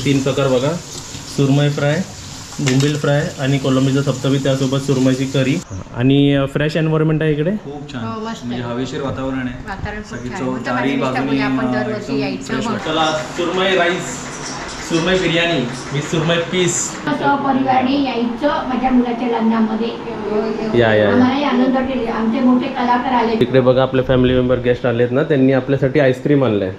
तीन प्रकार बघा, सुरमई फ्राय, बोंबील फ्राय आणि कोलंबीचं थपथपी, त्यासोबत सुरमईची करी आणि फ्रेश एन्व्हायरमेंट आहे इकडे. खूप छान, म्हणजे हवेशीर वातावरण आहे. सगळी चारी बाजूनी आपण दरवर्षी यायचं. चला, surmai rice, surmai biryani with surmai piece. परिवाराने यायचं माझ्या मुलाच्या लग्नामध्ये. या आनंद केले, आमचे मोठे कलाकार आले. इकडे बघा आपले फॅमिली मेंबर गेस्ट आलेत ना, त्यांनी आपल्यासाठी आईस्क्रीम आणलंय.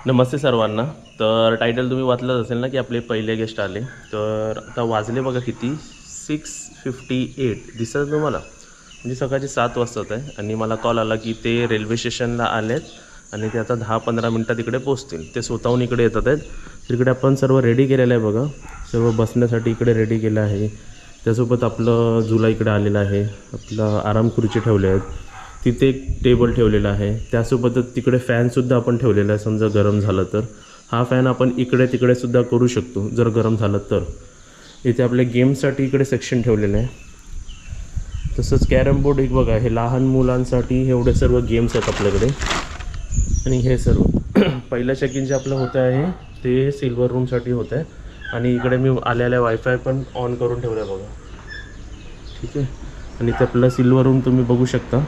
नमस्ते सर्वांना. तर टायटल तुम्ही वाचलंच असेल ना की आपले पहिले गेस्ट आले. तर आता वाजले बघा किती, 6:58 दिसत तुम्हाला, म्हणजे सकाळचे 7 वाजतात आहे. आणि मला कॉल आला की ते रेल्वे स्टेशनला आलेत आणि ते आता 10-15 मिनटात इकडे पोचतील. ते स्वतःहून इकडे येतात आहेत. तर इकडे आपण सर्व रेडी केलेलं आहे बघा, सर्व बसण्यासाठी इकडे रेडी केलं आहे. त्यासोबत आपलं झुला इकडे आलेला आहे, आपलं आराम खुर्ची ठेवले आहेत, तिथे एक टेबल ठेवलेला आहे. त्यासोबतच तिकडे फॅनसुद्धा आपण ठेवलेला आहे. समजा गरम झालं तर हा फॅन आपण इकडे तिकडेसुद्धा करू शकतो जर गरम झालं तर. इथे आपल्या गेमसाठी इकडे सेक्शन ठेवलेलं आहे. तसंच कॅरम बोर्ड एक बघा, हे लहान मुलांसाठी एवढे सर्व गेम्स आहेत आपल्याकडे. आणि हे सर्व पहिल्या चेक इन जे आपलं होतं आहे ते सिल्वर रूमसाठी होतं आहे. आणि इकडे मी आलेल्या वायफाय पण ऑन करून ठेवलं आहे बघा, ठीक आहे. आणि ते आपलं सिल्वर रूम तुम्ही बघू शकता.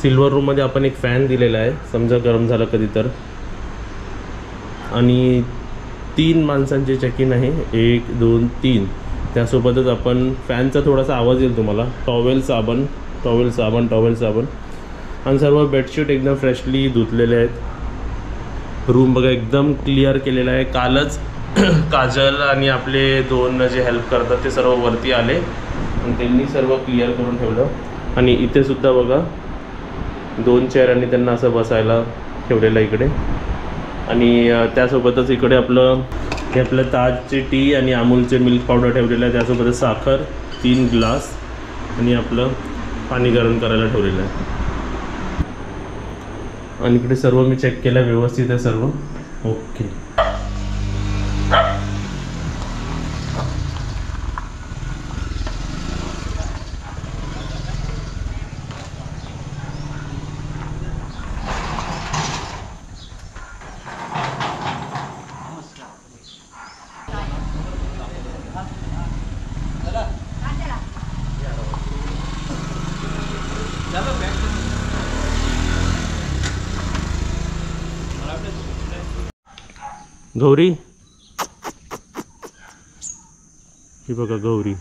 सिल्वर रूममध्ये आपण एक फॅन दिलेला आहे समजा गरम झालं कधी तर. आणि 3 माणसांचे चेक इन आहे, 1 2 3. त्यासोबतच आपण फॅनचा थोडासा आवाज येईल तुम्हाला. टॉवेल साबण. आणि सर्व बेडशीट एकदम फ्रेशली धुतलेले आहेत. रूम बघा एकदम क्लिअर केलेला आहे. कालच काजल आणि आपले 2 जे हेल्प करतात ते सर्व वरती आले आणि त्यांनी सर्व क्लिअर करून ठेवलं. आणि इथे सुद्धा बघा 2 चेअर आणि त्यांना असं बसायला ठेवलेलं इकडे. आणि त्यासोबतच इकडे आपलं ताजची टी आणि अमूलचे मिल्क पावडर ठेवलेलं आहे. त्यासोबतच साखर 3 ग्लास आणि आपलं पाणी गरम करायला ठेवलेलं आहे. आणि इकडे सर्व मी चेक केलं, व्यवस्थित आहे सर्व, ओके. गौरी, ही बघा गौरी.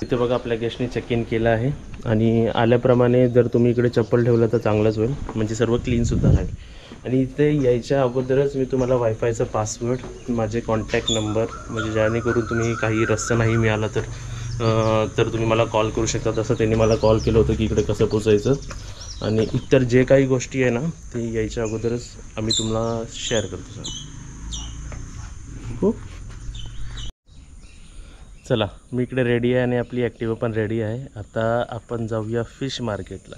इथे बघा आपल्या गेस्टने चेक इन केलं आहे. आणि आल्याप्रमाणे जर तुम्ही इकडे चप्पल ठेवलं तर चांगलंच होईल, म्हणजे सर्व क्लीनसुद्धा आहे. आणि इथे यायच्या अगोदरच मी तुम्हाला वायफायचा पासवर्ड, माझे कॉन्टॅक्ट नंबर, म्हणजे जेणेकरून तुम्ही काही रस्ता नाही मिळाला तर तुम्ही मला कॉल करू शकता. तसं त्यांनी मला कॉल केलं होतं की इकडे कसं पोचायचं. आणि इतर जे काही गोष्टी आहे ना ते यायच्या अगोदरच आम्ही तुम्हाला शेअर करतो सर. हो, चला मी इकडे रेडी आहे आणि आपली ॲक्टिवा पण रेडी आहे. आता आपण जाऊया फिश मार्केटला,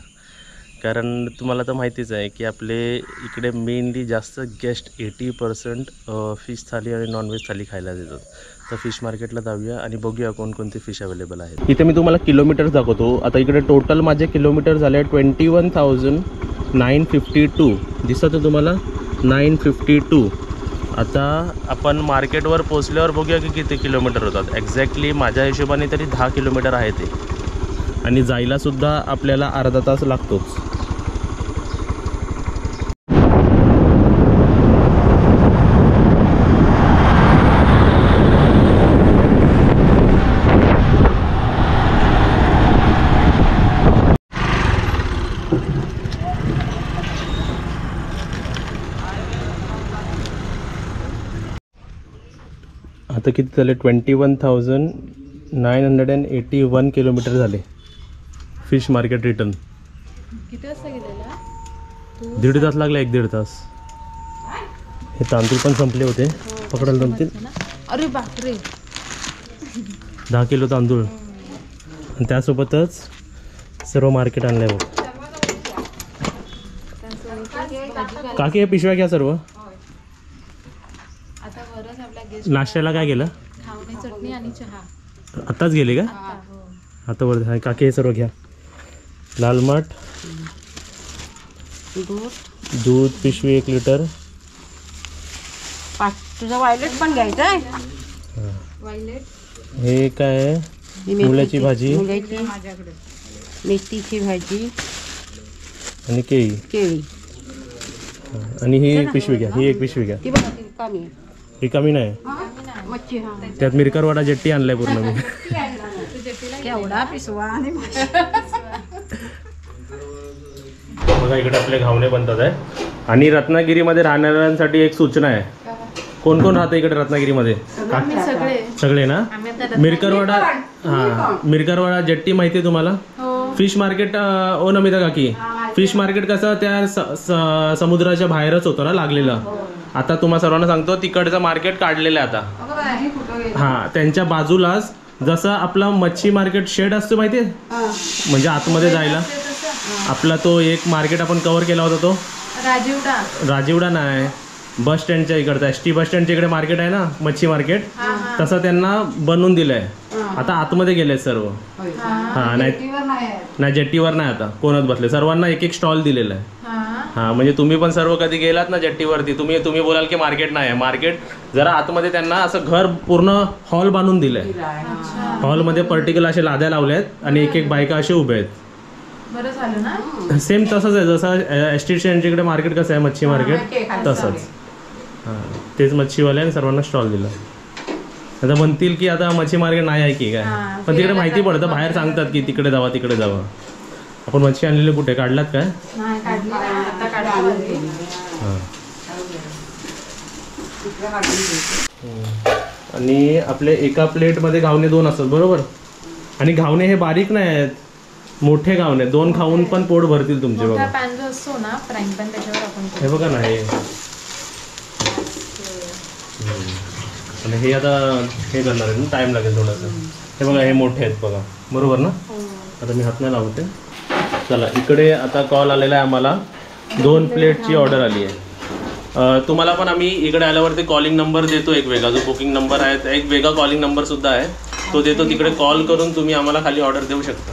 कारण तुम्हाला तर माहितीच आहे की आपले इकडे मेनली जास्त गेस्ट 80% फिश थाली आणि नॉनव्हेज थाली खायला देतात. तर फिश मार्केटला जाऊया आणि बघूया कोणकोणते फिश अवेलेबल आहेत. इथे मी तुम्हाला किलोमीटर्स दाखवतो. आता इकडे टोटल माझे किलोमीटर झाले 21,952. दिसतं तुम्हाला 952. आता आपण मार्केटवर पोचल्यावर बघूया की किती किलोमीटर होतात. एक्झॅक्टली माझ्या हिशोबाने तरी 10 किलोमीटर आहे ते. आणि जायलासुद्धा आपल्याला अर्धा तास लागतोच. आता किती झाले, 21,981 किलोमीटर झाले. फिश मार्केट रिटर्न किती वाजता गेलेला? 1.5 तास लागला, 1-1.5 तास. हे तांदूळ पण संपले होते, पकडायला जमतील. अरे बापरे, 10 किलो तांदूळ आणि त्यासोबतच सर्व मार्केट आणलं आहे बघ. काकी हे पिशव्या घ्या सर्व. नाश्त्याला काय गेलं? चटणी आणि चहा आत्ताच गेले का? आता वर काकी हे सर्व घ्या. लाल माठ, दूध पिशवी 1 लिटर, तुझा वायलेट पण घ्यायचा आहे. वायलेट हे काय आहे? ही मुलाची भाजी मुलाची मेथीची भाजी आणि केळी केळी आणि ही पिशवी घ्या. ही एक पिशवी घ्या. ती बघा ती कमी आहे. ही कमी नाही. मच्छी हा त्यात मिरकरवाडा जेट्टी आणलाय पूर्ण मी. केवढा पिसवा आणि बघा इकडे आपले घावणे बनतात आहे. आणि रत्नागिरीमध्ये राहणाऱ्यांसाठी एक सूचना आहे. कोण कोण राहतं इकडे रत्नागिरीमध्ये? आम्ही सगळे सगळे ना. आम्ही आता मिरकरवाडा, हां मिरकरवाडा जेट्टी माहिती आहे तुम्हाला? हो फिश मार्केट ओ नमिता काकी, फिश मार्केट कसं त्या समुद्राच्या बाहेरच होतं ना लागलेलं. आता तुम्हा सर्वांना सांगतो तिकडचं मार्केट काढलेलं आहे आता. हां त्यांच्या बाजूलाच जसं आपला मच्छी मार्केट शेड असतो माहिती आहे, म्हणजे आतमध्ये जायला आपला तो एक मार्केट आपण कव्हर केला होता तो राजीवडा नाही, बस स्टँडच्या इकडचा ST बस स्टँडच्या इकडे मार्केट आहे ना मच्छी मार्केट, तसं त्यांना बनवून दिलंय. आता आतमध्ये गेले सर्व. हां नाही जेट्टीवर नाही आता कोणच बसले, सर्वांना एक एक स्टॉल दिलेला आहे. हां म्हणजे तुम्ही पण सर्व कधी गेलात ना जेट्टीवरती तुम्ही बोलाल की मार्केट नाही आहे. मार्केट जरा आतमध्ये त्यांना असं घर पूर्ण हॉल बांधून दिलंय. हॉलमध्ये पर्टिक्युलर असे लाद्या लावल्या आहेत आणि एक एक बायका असे उभे आहेत. बरं झालं ना. सेम तसंच आहे जसं ST स्टँडच्या इकडे मार्केट कसं आहे मच्छी मार्केट तसंच. हां तेच मच्छीवाल्याने सर्वांना स्टॉल दिला. आता म्हणतील की आता मच्छी मार्केट नाही आहे की काय, पण तिकडे माहिती पडतं बाहेर सांगतात की तिकडे जावा तिकडे जावा. आपण मच्छी आणलेले कुठे काढलात काय? हां आणि आपले एका प्लेटमध्ये घावणे 2 असतात बरोबर. आणि घावणे हे बारीक नाही आहेत, मोठे घावणे 2 खाऊन पण पोट भरतील तुमचे. बघा पॅन जो असतो ना फ्राईंग पॅन त्याच्यावर आपण हे बघा ना हे. आणि हे आता हे करणार आहे ना टाईम लागेल थोडंसं. हे बघा हे मोठे आहेत बघा बरोबर ना. आता मी हात नाही लावते. चला इकडे आता कॉल आलेला आहे आम्हाला. 2 प्लेटची ऑर्डर आली आहे. तुम्हाला पण आम्ही इकडे आल्यावरती कॉलिंग नंबर देतो एक वेगळा, जो बुकिंग नंबर आहे एक वेगळा कॉलिंग नंबर सुद्धा आहे तो देतो. तिकडे कॉल करून तुम्ही आम्हाला खाली ऑर्डर देऊ शकता.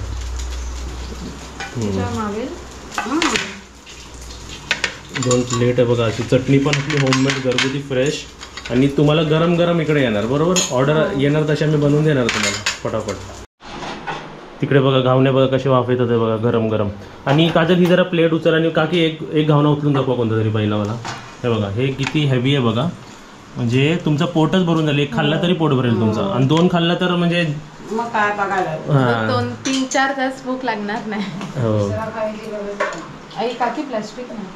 2 प्लेट आहे बघा. अशी चटणी पण आपली होममेड घरगुती फ्रेश आणि तुम्हाला गरम गरम इकडे येणार बरोबर. ऑर्डर येणार तसे आम्ही बनवून देणार तुम्हाला फटाफट. तिकडे बघा घावणे बघा कसे वाफेत होते बघा गरम गरम. आणि काजल ही जरा प्लेट उचल आणि काकी एक घावणा उचलून दाखवा कोणता तरी पहिला मला. हे बघा हे किती हेवी आहे बघा, म्हणजे तुमचं पोटच भरून झालं. एक खाल्ला तरी पोट भरेल तुमचं आणि 2 खाल्ला तर म्हणजे मग काय बघायला. हां 2-3-4 तास भूक लागणार नाही. हो आई काकी प्लास्टिक नाही.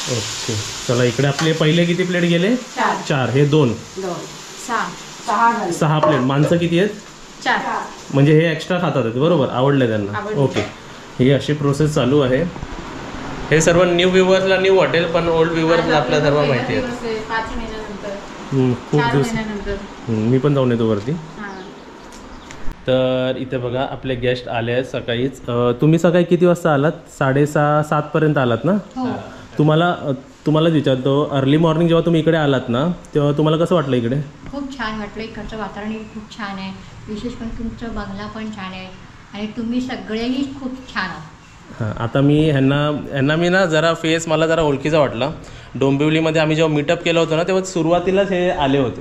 ओके चला इकडे आपले पहिले किती प्लेट गेले? 4. हे 2 6 प्लेट. माणसं किती आहेत? 4. म्हणजे हे एक्स्ट्रा खातात आहेत बरोबर. आवडले त्यांना. ओके ही अशी प्रोसेस चालू आहे. हे सर्व न्यू व्ह्युअर्सला न्यू वाटेल पण ओल्ड व्ह्युअर्सला आपल्या सर्व माहिती आहे. 5 महिन्यानंतर खूप 4 दिवस महिन्यानंतर मी पण जाऊन येतो वरती. हां तर इथे बघा आपले गेस्ट आले आहेत सकाळीच. तुम्ही सकाळी किती वाजता आलात? 6:30-7 पर्यंत आलात ना. तुम्हाला विचारतो अर्ली मॉर्निंग जेव्हा तुम्ही इकडे आलात ना तेव्हा तुम्हाला कसं वाटलं इकडे? खूप छान वाटलं. इकडचं वातावरण खूप छान आहे. विशेष करून तुमचं बंगला पण छान आहे आणि तुम्ही सगळेही खूप छान आहात. हां आता मी ह्यांना मी ना जरा फेस मला जरा ओळखीचा वाटला. डोंबिवलीमध्ये आम्ही जेव्हा मीटअप केलं होतं ना तेव्हा सुरुवातीलाच हे आले होते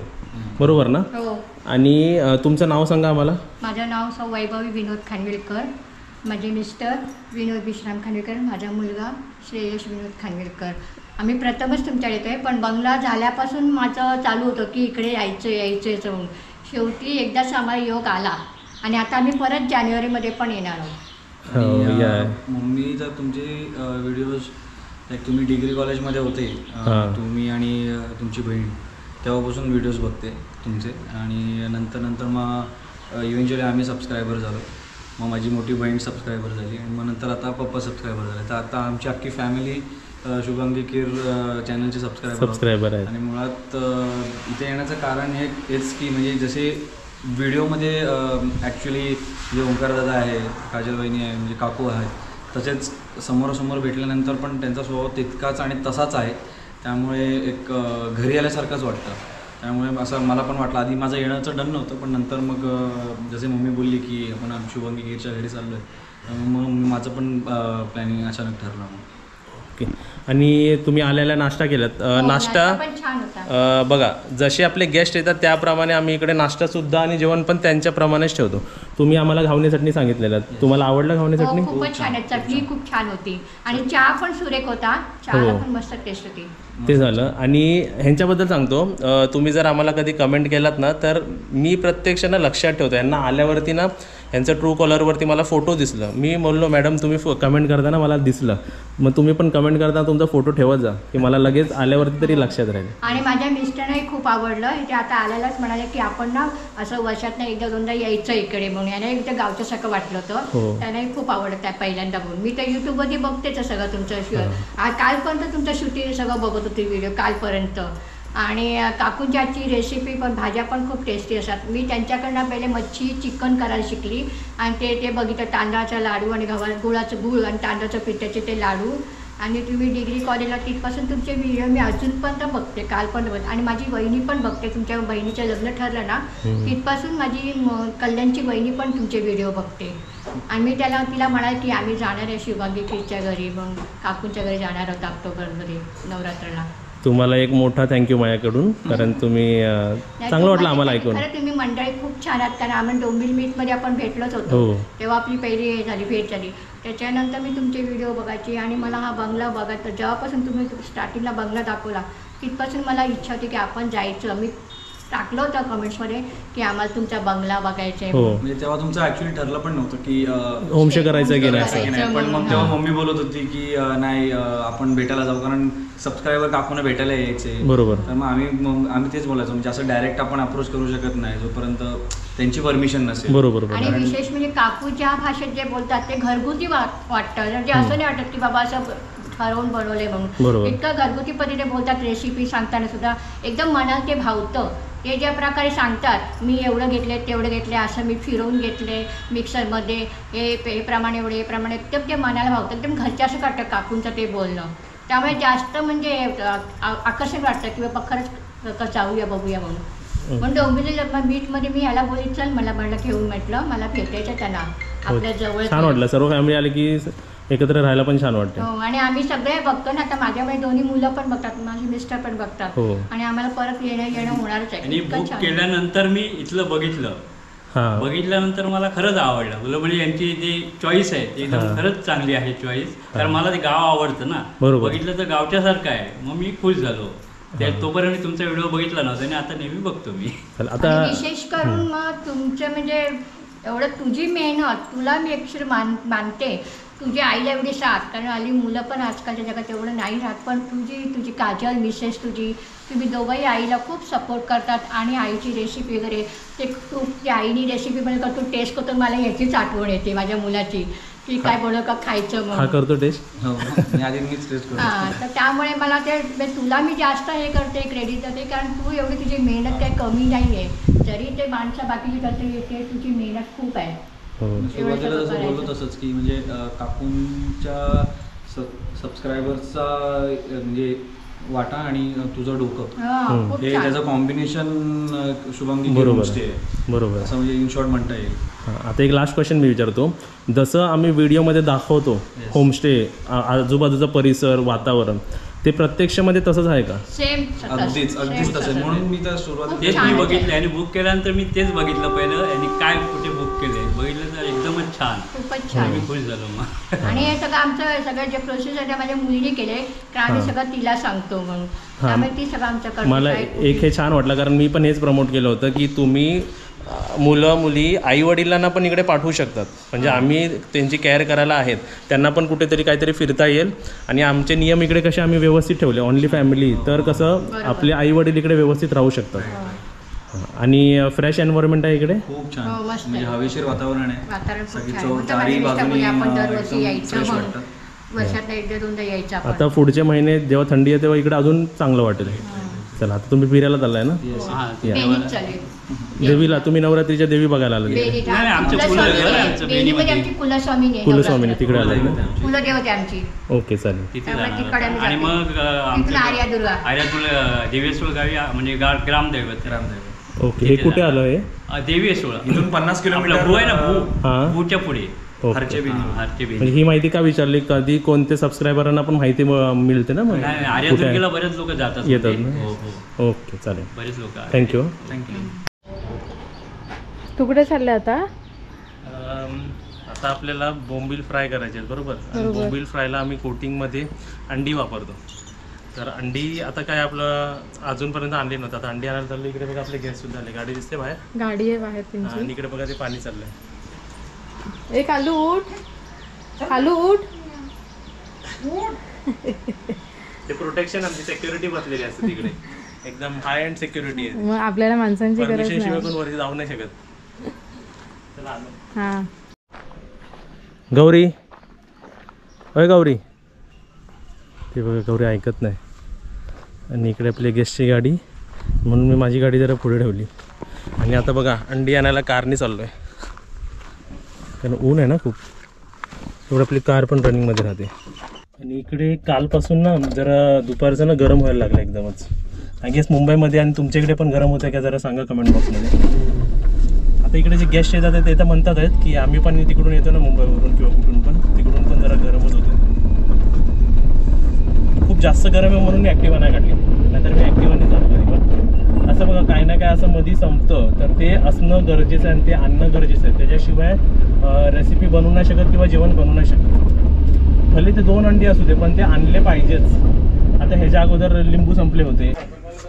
बरोबर ना. हो. आणि तुमचं नाव सांगा आम्हाला. माझं नाव सौ वैभवी विनोद खानविलकर. माझे मिस्टर विनोद विश्राम खानविलकर. माझा मुलगा श्रेयश विनोद खानविलकर. आम्ही प्रथमच तुमच्याकडे येतो आहे, पण बंगला झाल्यापासून माझं चालू होतं की इकडे यायचं म्हणून. शेवटी एकदाच आम्हाला योग आला आणि आता आम्ही परत जानेवारीमध्ये पण येणार आहोत. मम्मी जर तुमचे व्हिडिओज लाईक तुम्ही डिग्री कॉलेजमध्ये होते तुम्ही आणि तुमची बहीण तेव्हापासून व्हिडिओज बघते तुमचे. आणि नंतर मग इव्हेंच्युअली आम्ही सबस्क्रायबर झालो. मग माझी मोठी बहीण सबस्क्रायबर झाली आणि मग नंतर आता पप्पा सबस्क्रायबर झाले. तर आता आमची अख्खी फॅमिली शुभांगी कीर चॅनलचे सबस्क्रायबर आहे. आणि मुळात इथे येण्याचं कारण हेच की म्हणजे जसे व्हिडिओमध्ये ॲक्च्युली जे ओंकारदादा आहे, काजल वहिनी आहे, म्हणजे काकू आहेत, तसेच समोरासमोर भेटल्यानंतर पण त्यांचा स्वभाव तितकाच आणि तसाच आहे. त्यामुळे एक घरी आल्यासारखंच वाटतं. त्यामुळे असं मला पण वाटलं. आधी माझं येण्याचं डन नव्हतं पण नंतर मग जसे मम्मी बोलली की आपण शुभांगी कीरच्या घरी चाललो आहे मग माझं पण प्लॅनिंग अचानक ठरलं मग. ओके. आणि तुम्ही आल्याला नाश्ता केलात. नाश्ता पण छान होता. बघा जसे आपले गेस्ट येतात त्याप्रमाणे आम्ही इकडे नाश्तासुद्धा आणि जेवण पण त्यांच्याप्रमाणेच ठेवतो. तुम्ही आम्हाला घावणे चटणी सांगितलेलं, तुम्हाला आवडलं घावणे चटणी? हो, खूपच छान आहे. चटणी खूप छान होती आणि चहा पण सुरेख होता. चहाला पण मस्त टेस्ट होती. ते झालं. आणि ह्यांच्याबद्दल सांगतो, तुम्ही जर आम्हाला कधी कमेंट केलात ना तर मी प्रत्यक्ष ना लक्षात ठेवतो. यांना आल्यावरती ना यांचं ट्रू कॉलरवरती मला फोटो दिसलं. मी बोललो मॅडम तुम्ही कमेंट करताना मला दिसलं, मग तुम्ही पण कमेंट करताना तुमचा फोटो ठेवत जा की मला लगेच आल्यावरती तरी लक्षात राहील. आणि माझ्या मिस्टरनाही खूप आवडलं. ते आता आल्यालाच म्हणाले की आपण ना असं वर्षातनं एकदा दोनदा यायचं इकडे म्हणून. याने एकदा गावच्यासारखं वाटलं होतं. त्यांनाही खूप आवडत त्या पहिल्यांदा म्हणून. मी तर यूट्यूबवरती बघतेच सगळं तुमचं. कालपर्यंत तुमचं शूटिंग सगळं बघत होती व्हिडिओ कालपर्यंत. आणि काकूंची आजची रेसिपी पण भाज्या पण खूप टेस्टी असतात. मी त्यांच्याकडनं पहिले मच्छी चिकन करायला शिकली आणि ते बघितलं. तांदळाचा लाडू आणि गुळाचं गूळ आणि तांदळाचं पिठाचे ते लाडू. आणि तुम्ही डिग्री कॉलेजला तिथपासून तुमचे व्हिडिओ मी अजूनपर्यंत बघते, काल पण बघते. आणि माझी वहिनी पण बघते. तुमच्या बहिणीचं लग्न ठरलं ना तिथपासून माझी कल्याणची वहिनी पण तुमचे व्हिडिओ बघते. आणि मी तिला म्हणाले की आम्ही जाणार आहे शुभांगी खीरच्या घरी, मग काकूंच्या घरी जाणार आहोत ऑक्टोबरमध्ये नवरात्राला. तुम्हाला एक मोठा थँक्यू माझ्याकडून, कारण तुम्ही चांगलं वाटलं आम्हाला ऐकून. खरं तुम्ही मंडळी खूप छान आहात. कारण आम्ही डोंबिवली मीटमध्ये आपण भेटलोच होतो, तेव्हा आपली पहिली भेट झाली. त्याच्यानंतर मी तुमचे व्हिडिओ बघायची आणि मला हा बंगला बघायचा. जेव्हापासून तुम्ही स्टार्टिंगला बंगला दाखवला तिथपासून मला इच्छा होती की आपण जायचं. मी टाकलं होतं कमेंट्समध्ये की आम्हाला तुमचा बंगला बघायचा आहे. म्हणजे तेव्हा तुमचं ॲक्च्युली ठरलं पण नव्हतं की होमस्टे करायचं की नाही. पण मग तेव्हा मम्मी बोलत होती की नाही आपण भेटायला जाऊ, कारण सबस्क्रायबर काकूंना भेटायला यायचे. बरोबर. तर मग आम्ही तेच बोलायचो, म्हणजे असं डायरेक्ट आपण अप्रोच करू शकत नाही जोपर्यंत त्यांची परमिशन नसेल. बरोबर. आणि विशेष म्हणजे काकू ज्या भाषेत जे बोलतात ते घरगुती वाटतं. म्हणजे असं नाही वाटत की बाबा असं ठरवून बनवले म्हणून. इतकं घरगुती पद्धतीने बोलतात. रेसिपी सांगताना सुद्धा एकदम मनाला ते भावतं. ते ज्या प्रकारे सांगतात मी एवढं घेतले तेवढं घेतले, असं मी फिरवून घेतले मिक्सरमध्ये, हे प्रमाणे एवढे हे प्रमाणे, एकदम ते मनाला भावतं. एकदम घरच्या असं वाटतं काकूंचं ते बोलणं. त्यामुळे जास्त म्हणजे आकर्षण वाटतं की बाबा खरंच जाऊया बघूया म्हणून. पण डोंबिवली मीटमध्ये मी याला बोलली चल मला घेऊन म्हटलं मला भेटायचं त्यांना आपल्या जवळ. छान वाटलं. सर्व फॅमिली आली की एकत्र राहायला पण छान वाटतं. हो. आणि आम्ही सगळे बघतो ना. आता माझ्याकडे दोन्ही मुलं पण बघतात, माझे मिस्टर पण बघतात. आणि आम्हाला परत येणं होणारच आहे. आणि बुक केल्यानंतर मी इथलं बघितल्यानंतर मला खरंच आवडलं. बोल म्हणजे यांची जी चॉईस आहे ती एकदम खरंच चांगली आहे चॉईस. कारण मला ते गाव आवडतं ना. बघितलं तर गावच्यासारखं आहे. मग मी खुश झालो. तोपर्यंत तुमचा व्हिडिओ बघितला नव्हता आणि आता नेहमी बघतो मी. आता विशेष करून मग तुमचं म्हणजे एवढं तुझी मेहनत तुला मी ॲक्च्युली मानते. तुझ्या आईला एवढी साथ, कारण आली मुलं पण आजकालच्या जगात एवढं नाही राहत. पण तुझी काजल मिसेस तुम्ही दोघंही आईला खूप सपोर्ट करतात. आणि आईची रेसिपी वगैरे ते खूप त्या आईनी रेसिपी पण करतो टेस्ट करतो. मला याचीच आठवण येते माझ्या मुलाची की काय बोललं का खायचं म्हणून. करतो टेस्ट. आधी मीच टेस्ट करतो. हां. तर त्यामुळे मला ते तुला मी जास्त हे करते क्रेडिट देते, कारण तू एवढी तुझी मेहनत काही कमी नाही आहे. जरी ते माणसं बाकीची करते येते तुझी मेहनत खूप आहे. सुरुवातीला जसं बोललो तसंच की म्हणजे काकूंच्या सबस्क्रायबर्सचा म्हणजे वाटा आणि तुझं डोकं हे त्याचं कॉम्बिनेशन शुभांगी होमस्टे बरोबर असं म्हणजे इन शॉर्ट म्हणता येईल. आता एक लास्ट क्वेश्चन मी विचारतो. जसं आम्ही व्हिडिओमध्ये दाखवतो होमस्टे, आजूबाजूचा परिसर, वातावरण, ते प्रत्यक्षमध्ये तसंच आहे का? सेम. अगदीच तसं. म्हणून मी तर सुरुवात तेच मी बघितलं आणि बुक केल्यानंतर मी तेच बघितलं पहिलं आणि काय कुठे बुक केले बघितलं तर एकदमच छान. खूपच छान. मी खुश झालो मग. आणि हे सगळं आमचं सगळं जे प्रोसेस आहे माझ्या मुलीने केले, कारण आम्ही सगळं तिला सांगतो म्हणून. त्यामुळे ती सगळं आमचं करते. मला एक हे छान वाटलं, कारण मी पण हेच प्रमोट केलं होतं की तुम्ही मुलं मुली आईवडिलांना पण इकडे पाठवू शकतात. म्हणजे आम्ही त्यांची केअर करायला आहेत, त्यांना पण कुठेतरी काहीतरी फिरता येईल. आणि आमचे नियम इकडे कसे आम्ही व्यवस्थित ठेवले, ओनली फॅमिली, तर कसं आपले आईवडील इकडे व्यवस्थित राहू शकतात. आणि फ्रेश एन्व्हायरमेंट आहे इकडे. खूप छान. म्हणजे हवेशीर वातावरण आहे. आपण दरवर्षी यायचं म्हणून वर्षात एकदा दोनदा यायचं. आता पुढचे महिने जेव्हा थंडी आहे तेव्हा इकडे अजून चांगलं वाटेल. चला आता तुम्ही फिरायला चाललाय ना देवीला. तुम्ही नवरात्रीच्या देवी बघायला आला? कुलस्वामीने तिकडे आलाय ना? कुलदेवते आमची. ओके चालेल. आणि मग आर्यातुला देवेश्वर गावी म्हणजे ग्रामदैवत. ओके. हे कुठे आलं हे? देवी सोळा इथून 50 किलोमीटर भू आहे ना, भूच्या पुढे ओके. हरचे बिनी. हारचे म्हणजे ही माहिती का विचारली, कधी कोणते सबस्क्रायबरांना पण माहिती मिळते ना मग नाही कुठे आर्यादुर्गेला बरेच लोक जातात येतात म्हणजे. ना? हो हो ओके चालेल, बरेच लोक थँक्यू. थँक्यू. तू कुठे चालले आता? आता आपल्याला बोंबील फ्राय करायचे आहेत बरोबर. आणि बोंबील फ्रायला आम्ही कोटिंगमध्ये अंडी वापरतो. तर अंडी आता काय आपलं अजूनपर्यंत आणली नव्हतं, आता अंडी आणायला चाललं. इकडे बघा आपले गॅस सुद्धा आले, गाडी दिसते बाहेर. गाडी आहे बाहेर आणि त्यांची. इकडे बघा ते पाणी चाललंय. ए कालू उठ, कालू उठ. ते प्रोटेक्शन आमची सिक्युरिटी बसलेली असते तिकडे, एकदम हाय अँड सिक्युरिटी आहे. मग आपल्याला माणसांची गरज परमिशन शिवाय नाही. कोण वरती जाऊ नाही शकत. चला आलो. हा गौरी, अय गौरी. ते बघा गौरी ऐकत नाही. आणि इकडे आपली गेस्टची गाडी, म्हणून मी माझी गाडी जरा पुढे ठेवली. आणि आता बघा अंडी आणायला कारने चाललो आहे, कारण ऊन आहे ना खूप. एवढं आपली कार पण रनिंगमध्ये राहते. आणि इकडे कालपासून ना जरा दुपारचं ना गरम व्हायला लागलं एकदमच. आय गेस मुंबईमध्ये आणि तुमच्याकडे पण गरम होतं का जरा सांगा कमेंट बॉक्समध्ये. आता इकडे जे गेस्ट येतात ते तर म्हणतात आहेत की आम्ही पण तिकडून येतो ना मुंबईवरून किंवा कुठून पण, तिकडून पण जरा गरमच होते. खूप जास्त गरम आहे म्हणून मी ॲक्टिवा नाही काढली, नाहीतर मी ॲक्टिवाने चालू कधी पण. असं बघा काही ना काय असं मधी संपतं तर ते असणं गरजेचं आहे आणि ते आणणं गरजेचं आहे. त्याच्याशिवाय रेसिपी बनवू नाही शकत किंवा जेवण बनवू नाही शकत. भले ते 2 अंडी असू दे पण ते आणले पाहिजेच. आता ह्याच्या अगोदर लिंबू संपले होते,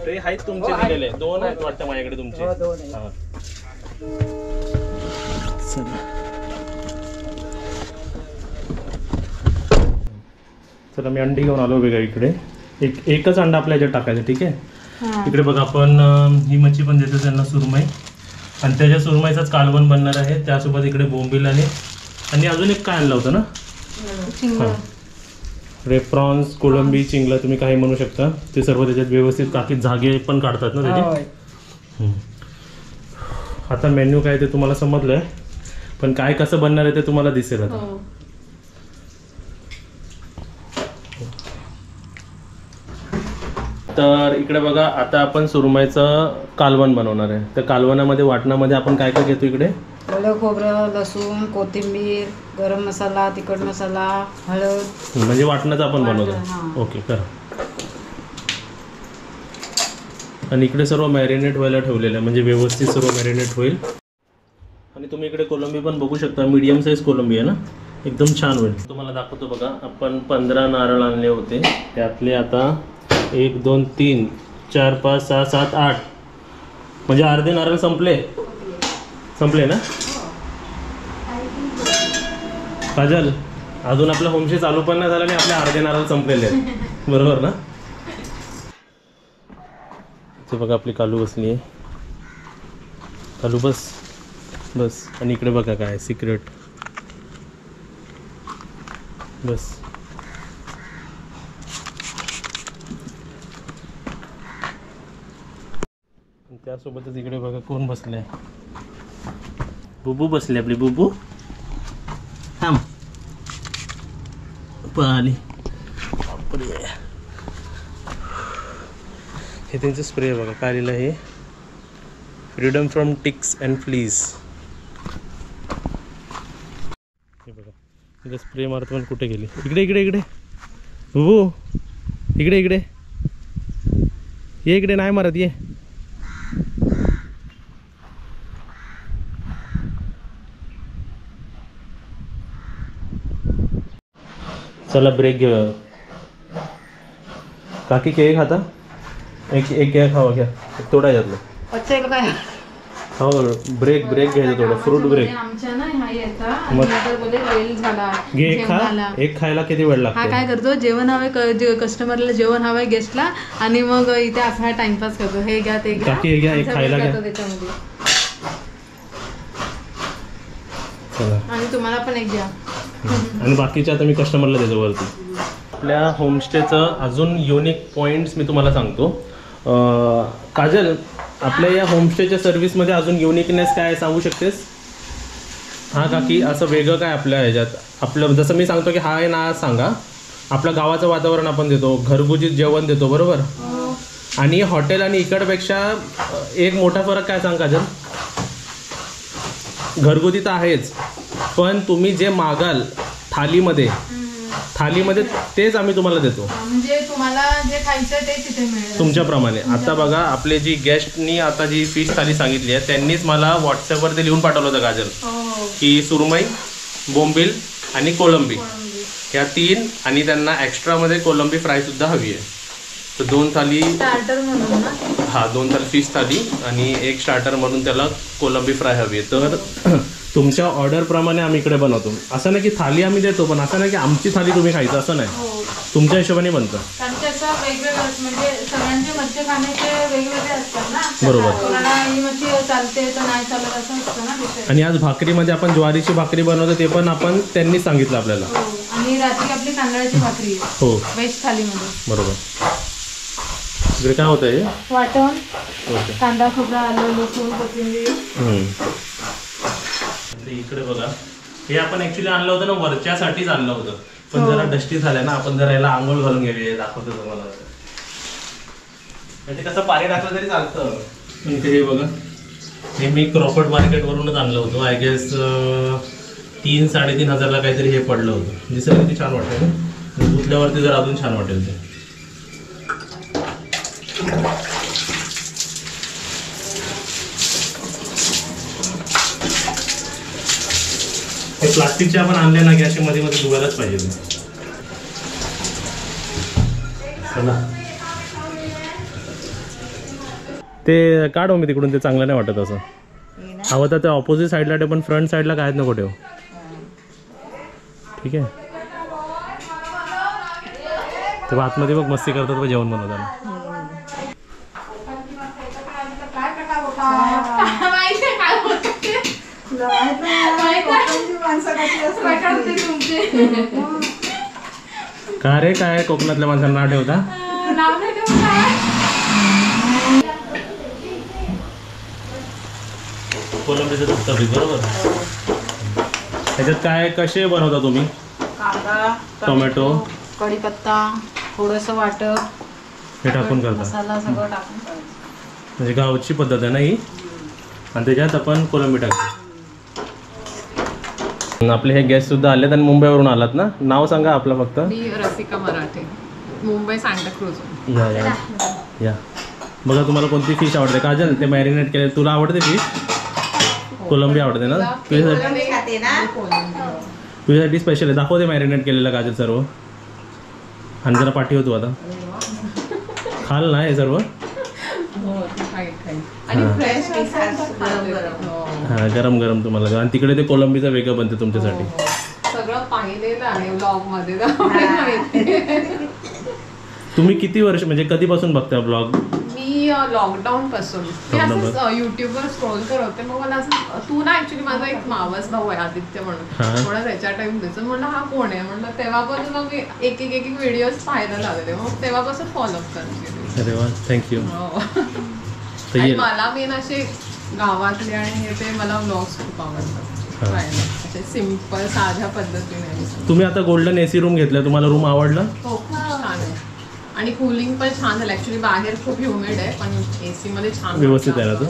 ते आहेत तुमचे दिलेले 2 आहेत वाटतं माझ्याकडे तुमचे. हां चला मी अंडी घेऊन आलो वेगळ्या. इकडे एकच अंडा आपल्या ह्याच्यात टाकायचं, ठीक आहे. इकडे बघा आपण ही मच्छी पण देतो त्यांना सुरमई, आणि त्याच्या सुरमईचाच कालवण बनणार आहे. त्यासोबत इकडे बोंबील आणि अजून एक काय आणलं होतं ना, हां प्रॉन्स, कोळंबी, चिंगला, तुम्ही काही म्हणू शकता. ते सर्व त्याच्यात व्यवस्थित काकी झागे पण काढतात ना त्याचे. आता मेन्यू काय ते तुम्हाला समजलं आहे, पण काय कसं बनणार आहे ते तुम्हाला दिसेल आता. तर इकडे बघा आता आपण सुरमईचं कालवण बनवणार आहे. तर कालवणामध्ये वाटणामध्ये आपण काय काय घेतो इकडे, ओलं खोबरं, लसूण, कोथिंबीर, गरम मसाला, तिखट मसाला, हळद. म्हणजे वाटणाचं आपण हां. बनवतो. ओके करा. आणि इकडे सर्व मॅरिनेट व्हायला ठेवलेलं आहे, म्हणजे व्यवस्थित सर्व मॅरिनेट होईल. आणि तुम्ही इकडे कोलंबी पण बघू शकता, मीडियम साईज कोलंबी आहे ना, एकदम छान होईल. तुम्हाला दाखवतो बघा. आपण 15 नारळ आणले होते, त्यातले आता 1 2 3 4 5 6 7 8 म्हणजे अर्धे नारळ संपले ना. काजल, अजून आपलं होमस्टे चालू पण नाही झालं आणि आपले अर्धे नारळ संपलेले आहेत, बरोबर ना. ते बघा आपली कालू बसली आहे. कालू बस. आणि इकडे बघा काय सिक्रेट. बस. त्यासोबतच इकडे बघा कोण बसले, बुबू बसले. आपली बुबू थांब पाणी. हे त्यांचं स्प्रे बघा काय लिहिलं आहे, freedom from ticks and fleas. हे बघा इकडे स्प्रे मारतो पण कुठे गेली. इकडे बुबू इकडे ये. इकडे नाही मारत, ये. चला ब्रेक घेऊया. काकी केक खाता, एक केक खावा, घ्या थोडा यातलं. अच्छा काय हो ब्रेक घ्यायचं थोडं, फ्रूट ब्रेक. आमच्या ना हा येता आणि नंतर बोले वेळ झाला, घे एक खा. जेवणाला. एक खायला किती वेळ हा लागतो. काय करतो, जेवण हवे कस्टमरला, जेवण हवंय गेस्टला, आणि मग इथे असा टाइमपास करतो. हे घ्या ते घ्या, काकी हे घ्या, एक आमचा खायला वेळ घ्या. जातो त्याच्यामध्ये. चला. आणि तुम्हाला पण एक घ्या. आणि बाकीच्या आता मी कस्टमरला देतो वरती. आपल्या होमस्टेचं अजून युनिक पॉईंट्स मी तुम्हाला सांगतो. काजल, आपल्या या होमस्टेच्या सर्व्हिसमध्ये अजून युनिकनेस काय सांगू शकतेस. हां काकी, असं वेगळं काय आपल्या ह्याच्यात, आपलं जसं मी सांगतो की हा आहे ना, सांगा. आपल्या गावाचं वातावरण आपण देतो, घरगुती जेवण देतो, बरोबर. आणि हॉटेल आणि इकडपेक्षा एक मोठा फरक काय सांग काजल. घरगुती तर आहेच, पण तुम्ही जे मागाल थालीमध्ये तेच आम्ही तुम्हाला देतो. म्हणजे तुम्हाला जे खायचं ते तिथे मिळेल तुमच्याप्रमाणे. आता बघा आपले जी गेस्टनी आता जी फिश थाली सांगितली आहे त्यांनीच मला व्हॉट्सअपवर ते लिहून पाठवलं होतं काजल की सुरमई, बोंबील आणि कोळंबी ह्या 3 आणि त्यांना एक्स्ट्रामध्ये कोळंबी फ्रायसुद्धा हवी आहे. तर 2 थाली स्टार्टर म्हणून ना. हां 2 थाली फिश थाली आणि 1 स्टार्टर म्हणून त्याला कोळंबी फ्राय हवी आहे. तर तुमच्या ऑर्डरप्रमाणे आम्ही इकडे बनवतो. असं नाही की थाली आम्ही देतो, पण असं नाही की आमची थाली तुम्ही खायचं असं नाही, तुमच्या हिशोबाने बनतं. कारण की असं वेगवेगळं म्हणजे सगळ्यांचे मच्छी खाण्याचे वेगवेगळे असतात ना. बरोबर. कोणाला ही मच्छी चालते तर नाही चालत असं असतं ना तिथे. आणि आज भाकरीमध्ये आपण ज्वारीची भाकरी बनवतो ते पण आपण त्यांनी सांगितलं आपल्याला. आणि रात्री आपली तांदळाची भाकरी आहे हो व्हेज थालीमध्ये. बरोबर. इकडे काय होतं हे वाटण, ओके. कांदा, खोबरा, आलं, लसूण, कोथिंबीर. इकडे बघा हे आपण ऍक्च्युली आणलं होतं ना वरच्यासाठीच आणलं होतं, पण जरा डस्टी झालं ना, आपण जरा याला आंघोळ घालून घेऊया. दाखवतो तुम्हाला. म्हणजे कसं पाणी टाकलं तरी चालतं. पण हे बघा हे मी क्रॉफर्ड मार्केटवरूनच आणलं होतं. आय गेस 3-3.5 हजारला काहीतरी हे पडलं होतं. दिसायला किती छान वाटेल ना, धुतल्यावरती जर अजून छान वाटेल ते. हे प्लास्टिकचे आपण आणले ना की असे मध्ये मध्ये धुवायलाच पाहिजे. चला ते काढू मी तिकडून, ते चांगलं नाही वाटत असं. हवं तर ते ऑपोजिट साईडला ठेव, पण फ्रंट साईडला कायच नको ठेव. ठीक आहे. ते आतमध्ये बघ मस्ती करतात बघ जेवण बनवताना. का रे काय कोकणातल्या माणसांना नाव ठेवता? कोलंबीचं दुसतं बरोबर. त्याच्यात काय कसे बनवता तुम्ही? कांदा, टोमॅटो, कढीपत्ता, थोडंसं वाटप हे टाकून करता. मसाला सगळं टाकून करायचं. म्हणजे गावची पद्धत आहे ना ही. आणि त्याच्यात आपण कोलंबी टाकतो. आपले हे गेस्ट सुद्धा आलेत आणि मुंबईवरून आलात ना. नाव सांगा आपलं फक्त. मी रसिका मराठे, मुंबई सांताक्रूज. या या या. बघा तुम्हाला कोणती फिश आवडते? काजल ते मॅरिनेट केले तुला आवडते फिश? कोलंबी आवडते ना तुझ्यासाठी स्पेशल आहे. दाखवते मॅरिनेट केलेलं काजल सर्व. आणि जरा पाठी होतो आता खाल ना हे सर्व. हां गरम गरम तुम्हाला. आणि तिकडे ते कोलंबीचं वेगळं बनते तुमच्यासाठी. सगळं पाहिलेलं आहे ब्लॉग मध्ये. तुम्ही किती वर्ष म्हणजे कधीपासून बघता ब्लॉग? मी लॉकडाऊन पासून मी असं युट्यूबवर स्क्रोल करत होते. मग मला असं तू ना ऍक्च्युली माझा एक मावस भाऊ आहे आदित्य म्हणून, थोडा त्याच्या टाइम दिसत म्हणलं हा कोण आहे म्हणलं. तेव्हापासून मग मी एक एक व्हिडिओज पाहायला लागले. मग तेव्हापासून फॉलोअप करते. अरे वा थँक्यू. आणि मला मेन असे गावातले आणि हे ते मला व्लॉग्स खूप आवडतात पाहायला, सिम्पल साध्या पद्धतीने. तुम्ही आता गोल्डन एसी रूम घेतला, तुम्हाला रूम आवडला? हो खूप छान आहे. आणि कूलिंग पण छान झालं. ऍक्च्युली बाहेर खूप ह्युमिड आहे पण एसी मध्ये छान व्यवस्थित आहे ना तू.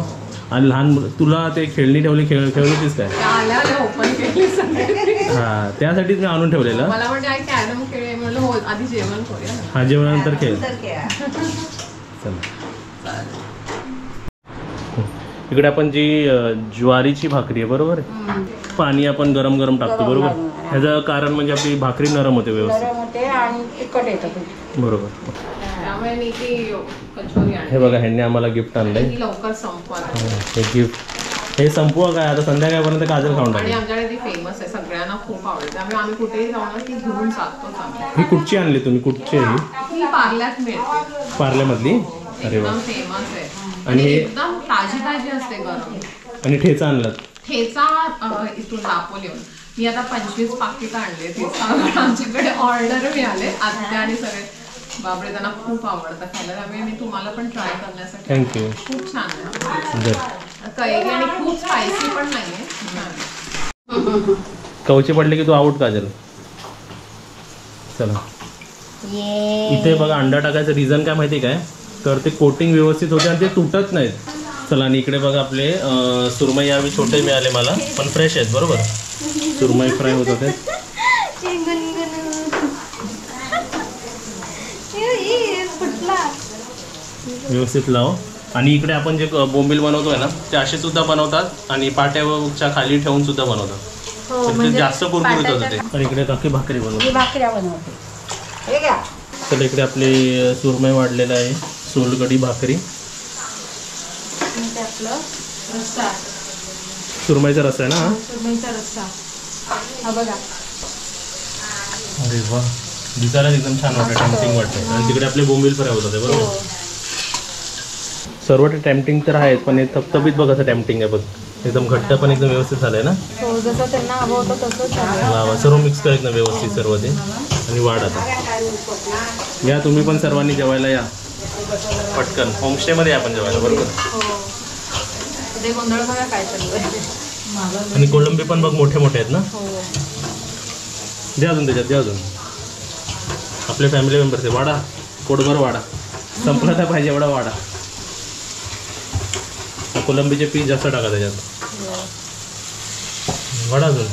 आणि लहान तुला ते खेळणी ठेवली खेळलीस काय? आल्या ओपन केली सगळे. हां त्यासाठीच मी आणून ठेवलेलं. मला म्हणजे आई कॅरम खेळ म्हणलं हो आधी जेवण करूया. हा जेवणानंतर खेळ. चला इकडे आपण जी ज्वारीची भाकरी आहे बरोबर आहे. पाणी आपण गरम गरम टाकतो बरोबर. ह्याचं कारण म्हणजे आपली भाकरी नरम होते व्यवस्थित. गरम होते आणि तिखट येतं. बरोबर. त्यामुळे मी ती कचोरी आणली. हे बघा ह्यांनी आम्हाला गिफ्ट आणलंय. ती लवकर संपवा. हे गिफ्ट हे संपवा काय आता संध्याकाळपर्यंत काजल खाऊन आणि टाकेल. आमच्याकडे ती फेमस आहे, सगळ्यांना खूप आवडते. त्यामुळे आम्ही कुठेही जाऊ ना ती घेऊन जातो आम्ही. ही कुठची आणली तुम्ही? कुठची आहे ही? ती पार्ल्यात मिळते. पार्ल्यामधली? अरे वा. एकदम फेमस आहे आणि आणि हे एकदम ताजी ताजी असते गरम. आणि ठेचा आणलात? ठेचा इथून दापोलीहून मी आता 25 पाकिट आणले ठेचा. आमच्याकडे ऑर्डर मिळाले आत्या आणि सगळे. बापरे त्यांना खूप आवडतं खायला. त्यामुळे मी तुम्हाला पण ट्राय करण्यासाठी. थँक्यू. खूप छान आहे. कैरी आणि खूप स्पायसी पण नाहीये. कवचे पडले की तू आऊट काजल. चला इथे बघा अंडा टाकायचं रिझन काय माहिती काय? तर ते कोटिंग व्यवस्थित होते आणि ते तुटत नाहीत. चला, आणि इकडे बघा आपले सुरमई यावेळी छोटे मिळाले मला, पण फ्रेश आहेत बरोबर. सुरमई फ्राय होत होते. व्यवस्थित लाव. आणि इकडे आपण जे बोंबील बनवतोय ना ते असे सुद्धा बनवतात आणि पाट्याच्या खाली ठेवून सुद्धा बनवतात. तर ते जास्त कुरकुरीत होतं ते. आणि इकडे काकी भाकरी बनवतात. भाकऱ्या बनवते. हे घ्या. तर इकडे आपली सुरमई वाढलेलं आहे, सोलकढी भाकरी, आपलं रस्सा, सुरमईचा रस्सा आहे ना हा? सुरमईचा रस्सा हा बघा. अरे वा, दिसायला एकदम छान वाटतं, टेम्पटिंग वाटतं. आणि तिकडे आपले बोंबील फ्राय होतात आहे बरोबर. सर्व टेम्पटिंग तर आहेत, पण हे थपथपीत बघ असं टेम्पटिंग आहे बघ, एकदम घट्ट पण एकदम व्यवस्थित झालं आहे ना. हो, जसं त्यांना हवं होतं तसंच झालं. वा वा, सर्व मिक्स करायचं ना व्यवस्थित सर्व ते. आणि वाढ आता या, तुम्ही पण सर्वांनी जेवायला या पटकन. होमस्टेमध्ये या आपण जेवायला बरोबर. हो, ते गोंधळ बघा काय चालू आहे. आणि कोलंबी पण बघ मोठे मोठे आहेत ना. हो, द्या अजून त्याच्यात, द्या अजून. आपले फॅमिली मेंबर्स आहे, वाडा पोटभर वाडा, संपला काय पाहिजे एवढा वाडा. कोलंबीचे पीस जास्त टाका त्याच्यात, वाडा अजून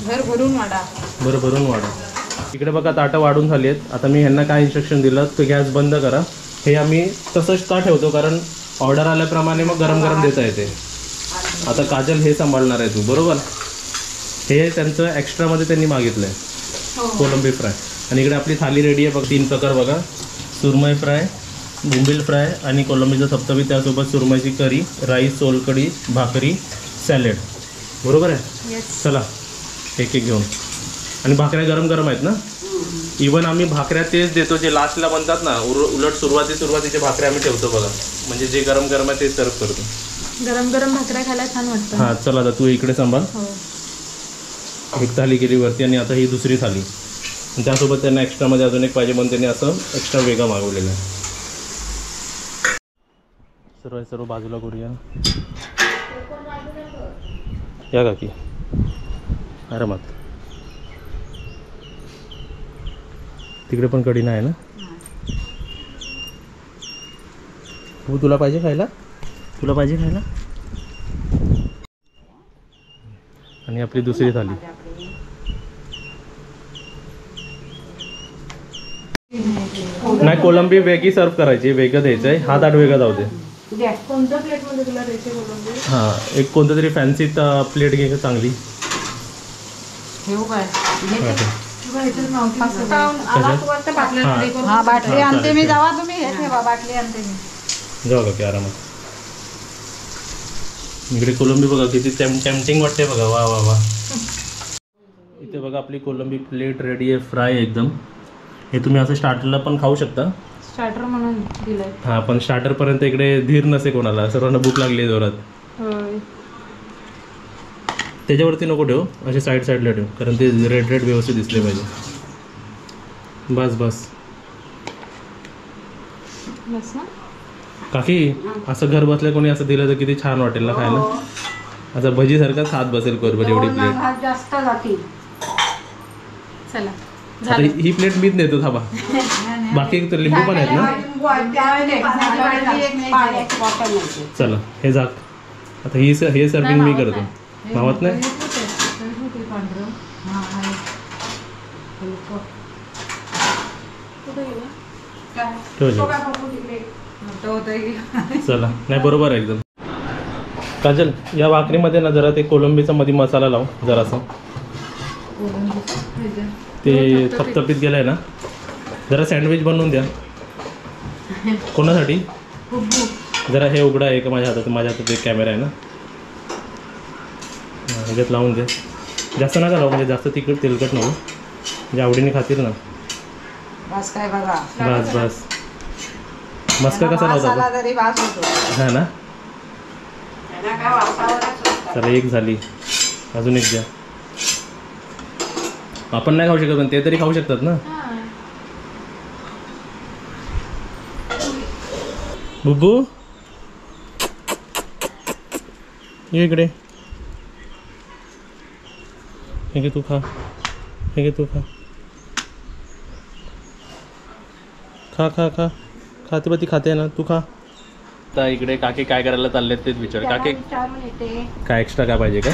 घर भरून वाडा. बरं भरून वाडा. इकडे बघा ताटं वाढून झाली आहेत. आता मी ह्यांना काय इन्स्ट्रक्शन दिलं की गॅस बंद करा. हे आम्ही तसंच का ठेवतो, कारण ऑर्डर आल्याप्रमाणे मग गरम गरम देता येते. आता काजल हे सांभाळणार आहे तू बरोबर. हे त्यांचं एक्स्ट्रामध्ये त्यांनी मागितलं आहे कोलंबी फ्राय. आणि इकडे आपली थाली रेडी आहे बघ. 3 प्रकार बघा, सुरमई फ्राय, बोंबील फ्राय आणि कोलंबीचं थपथपी, त्यासोबत सुरमईची करी, राईस, सोलकढी, भाकरी, सॅलेड बरोबर आहे. चला एक एक घेऊन. आणि भाकऱ्या गरम गरम आहेत ना. इवन आम्ही भाकऱ्या तेच देतो जे लास्टला बनतात ना. उलट सुरुवातीच्या भाकऱ्या आम्ही ठेवतो बघा, म्हणजे जे गरम गरम आहे ते सर्व करतो. गरम गरम भाकऱ्या खायला छान वाटतं. हां चला, आता तू इकडे सांभाळ. एक थाली गेली वरती आणि आता ही दुसरी थाली. आणि त्यासोबत त्यांना एक्स्ट्रामध्ये अजून एक पाहिजे म्हणून त्यांनी असं एक्स्ट्रा वेगळा मागवलेलं आहे. सर्व बाजूला करूया. या काकी आरामात. तिकडे पण कढी नाही ना. तू तुला पाहिजे खायला, तुला पाहिजे खायला. आणि आपली दुसरी थाली. नाही, कोलंबी वेगळी सर्व करायची, वेगळं द्यायचं आहे. हा ताट वेगळा जाऊ दे. कोणत्या प्लेटमध्ये तुला द्यायचे कोलंबी? हां, एक कोणतं तरी फॅन्सी प्लेट घे चांगली. हा बाटली आणते मी. जावा तुम्ही, हे ठेवा बाटली आणते मी. जाऊ का आरामात. इकडे कोलंबी बघा किती टेम्पटिंग वाटते बघा. वा वा वा. इथे बघा आपली कोलंबी प्लेट रेडी आहे, फ्राय एकदम. हे तुम्ही असं स्टार्टरला पण खाऊ शकता, स्टार्टर म्हणून दिलंय. हां, पण स्टार्टरपर्यंत इकडे धीर नसे कोणाला, सर्वांना भूक लागली आहे जोरात. होय. त्याच्यावरती नको ठेव, असे साईडला ठेव, कारण ते रेड व्यवस्थित दिसले पाहिजे. बस बस बस ना काकी. असं घर बसल्या कोणी असं दिलं तर किती छान वाटेल ना खायला. असं भजीसारखंच खात बसेल कोरभर एवढी प्लेट. भात जास्त जातील. चला आता ही प्लेट मीच नेतो थांबा. बाकी तर लिंबू पण आहेत ना. चला हे झाक. आता हे सर्विंग मी करतो. मावत नाही. चला, नाही बरोबर आहे एकदम. काजल, या भाकरीमध्ये ना जरा ते कोलंबीचा मध्ये मसाला लाव जरासा. ते थपथपीत गेलाय ना. जरा सँडविच बनवून द्या. कोणासाठी? जरा हे उघडा आहे का माझ्या हातात एक कॅमेरा आहे ना, ह्याच्यात लावून द्या. जास्त नका लावू, म्हणजे जास्त तेलकट नको, म्हणजे आवडीने खातील ना. बस काय बघा. बस बस. मस्का कसा लावता तरी वास होतो. हा ना. चला एक झाली, अजून एक द्या. आपण नाही खाऊ शकत पण ते तरी खाऊ शकतात ना. बुब्बू ये इकडे. हे घे तू खा, हे घे तू खा. खा खा खा. खाते बा ती खाते ना, तू खा. आता इकडे काकी काय करायला चाललेत तेच विचार. काकी विचारून येते. काय एक्स्ट्रा काय पाहिजे काय?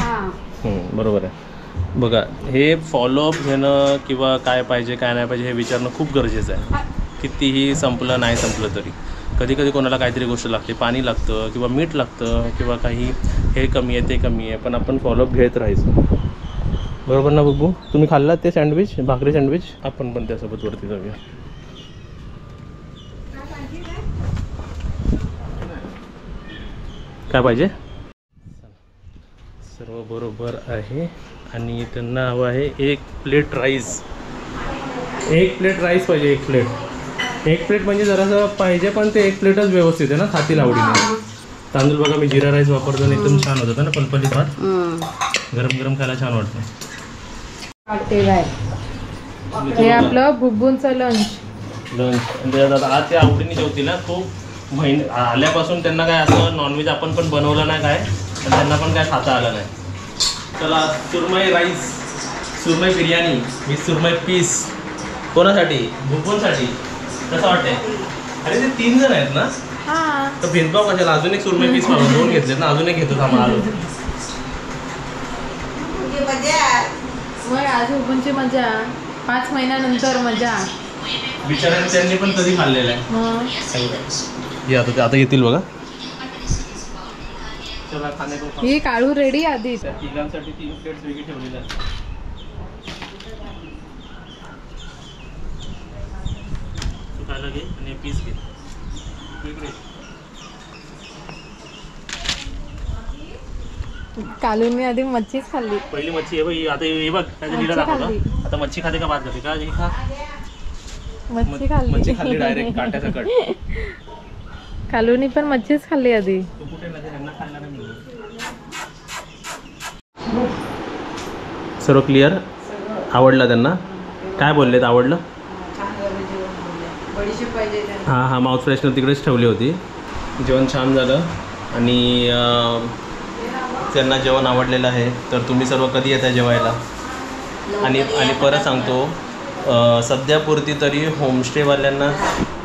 बरोबर आहे. बघा हे फॉलोअप घेणं किंवा काय पाहिजे काय नाही पाहिजे हे विचारणं खूप गरजेचं आहे. कितीही संपलं नाही संपलं तरी कधी कधी कोणाला काहीतरी गोष्ट लागते, पाणी लागतं किंवा मीठ लागतं किंवा काही हे कमी आहे ते कमी आहे, पण आपण फॉलोअप घेत राहायचं. बरोबर ना बघू? तुम्ही खाल्लात ते सँडविच, भाकरी सँडविच? आपण पण त्यासोबत वरती जाऊया. काय पाहिजे? सर्व बरोबर आहे. आणि त्यांना हवं आहे 1 प्लेट राईस. 1 प्लेट राईस पाहिजे. 1 प्लेट. 1 प्लेट म्हणजे जरासं पाहिजे, पण ते 1 प्लेटच व्यवस्थित आहे ना, खातील आवडीने. तांदूळ बघा मी जिरा राईस वापरतो आणि एकदम छान होतं ना, पलपलीत भात. गरम गरम खायला छान वाटतं. हे आपलं बुब्बूंचं लंच. लंच आज ते आवडीने जेवतील ना. खूप महिने आल्यापासून त्यांना काय असं नॉनव्हेज आपण पण बनवलं नाही काय, पण त्यांना पण काय खाता आलं नाही. चला surmai rice, surmai biryani with surmai piece. कोणासाठी? बुब्बूंसाठी. कसं वाटतंय? अरे ते 3 जण आहेत ना, तर भेदभाव कशाला? अजून एक सुरमई पीस मागून 2 घेतलेत ना, अजून एक घेतो थांबा. आलो आज बुब्बूंची मजा. 5 महिन्यानंतर मजा. बिचाऱ्यांनी त्यांनी पण कधी खाल्लेलं आहे. आता येतील बघा. चला खाणे को. ही काळू रेडी आधी. तिघांसाठी 3 प्लेट्स वेगळी ठेवलेल्या आहेत. तू खायला घे आणि पीस घे. कालूने आधी मच्छीच खाल्ली. पहिली मच्छी आहे बघ. आता हे बघ काय लिहिलं दाखवलं. आता मच्छी खाते का भात खाते का? हे खा. मच्छी खाल्ली. मच्छी खाल्ली डायरेक्ट काट्याचा कट. कालूनी पण मच्छीच खाल्ली आधी. तू कुठे नाही त्यांना खायला नाही मिळत. सर्व क्लिअर? आवडलं त्यांना? काय बोललेत? आवडलं? हां हां माउथ फ्रेशनर तिकडेच ठेवली होती. जेवण छान झालं आणि त्यांना जेवण आवडलेलं आहे. तर तुम्ही सर्व कधी येता जेवायला? आणि परत सांगतो सध्यापुरती तरी होमस्टेवाल्यांना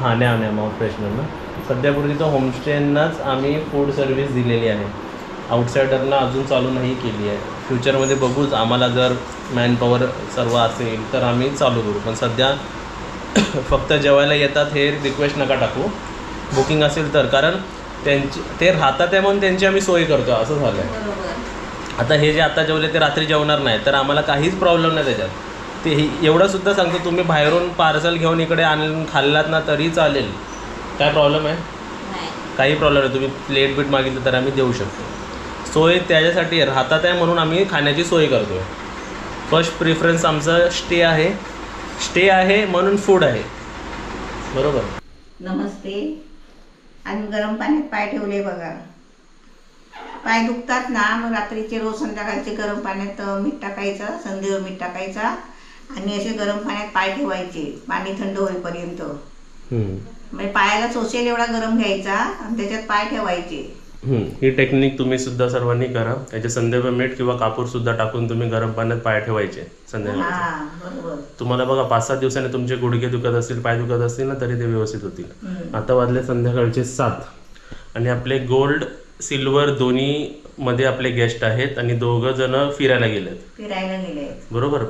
नाही माउथ फ्रेशनर ना, सध्यापुरती तर होमस्टेंनाच आम्ही फूड सर्व्हिस दिलेली आहे. आउटसायडरना अजून चालू नाही केली आहे. फ्युचरमध्ये बघूच, आम्हाला जर मॅनपॉवर सर्व असेल तर आम्ही चालू करू, पण सध्या फक्त जेवायला येतात हे रिक्वेस्ट नका टाकू. बुकिंग असेल तर, कारण ते राहतात आहे म्हणून त्यांची आम्ही सोय करतो असं झालं आहे. आता हे जे आता जेवले ते रात्री जेवणार नाही तर आम्हाला काहीच प्रॉब्लेम नाही त्याच्यात. ते एवढंसुद्धा सांगतो, तुम्ही बाहेरून पार्सल घेऊन इकडे आणून खाल्लात ना तरी चालेल. काय प्रॉब्लेम आहे? काही प्रॉब्लेम नाही. तुम्ही प्लेट बीट मागितलं तर आम्ही देऊ शकतो. सोय त्याच्यासाठी राहतात आहे म्हणून आम्ही खाण्याची सोय करतो आहे. फर्स्ट प्रिफरन्स आमचं स्टे आहे म्हणून फूड आहे. बरोबर? नमस्ते. आम्ही गरम पाण्यात पाय ठेवले बघा. पाय दुखतात ना, मग रात्रीचे रोज संध्याकाळचे गरम पाण्यात मीठ टाकायचं, संधीवर मीठ टाकायचा आणि असे गरम पाण्यात पाय ठेवायचे पाणी थंड होईपर्यंत. म्हणजे पायाला चोचेल एवढा गरम घ्यायचा आणि त्याच्यात पाय ठेवायचे. ही टेक्निक तुम्ही सुद्धा सर्वांनी करा. त्याच्या संध्याकाळ मीठ किंवा कापूर सुद्धा टाकून तुम्ही गरम पाण्यात पाय ठेवायचे संध्याकाळी. तुम्हाला बघा 5-7 दिवसांनी तुमचे गुडघे दुखत असतील, पाय दुखत असतील ना, तरी ते व्यवस्थित होतील. आता वाजले संध्याकाळचे 7 आणि आपले गोल्ड सिल्वर दोन्ही मध्ये आपले गेस्ट आहेत आणि 2 जण फिरायला गेलेत. बरोबर?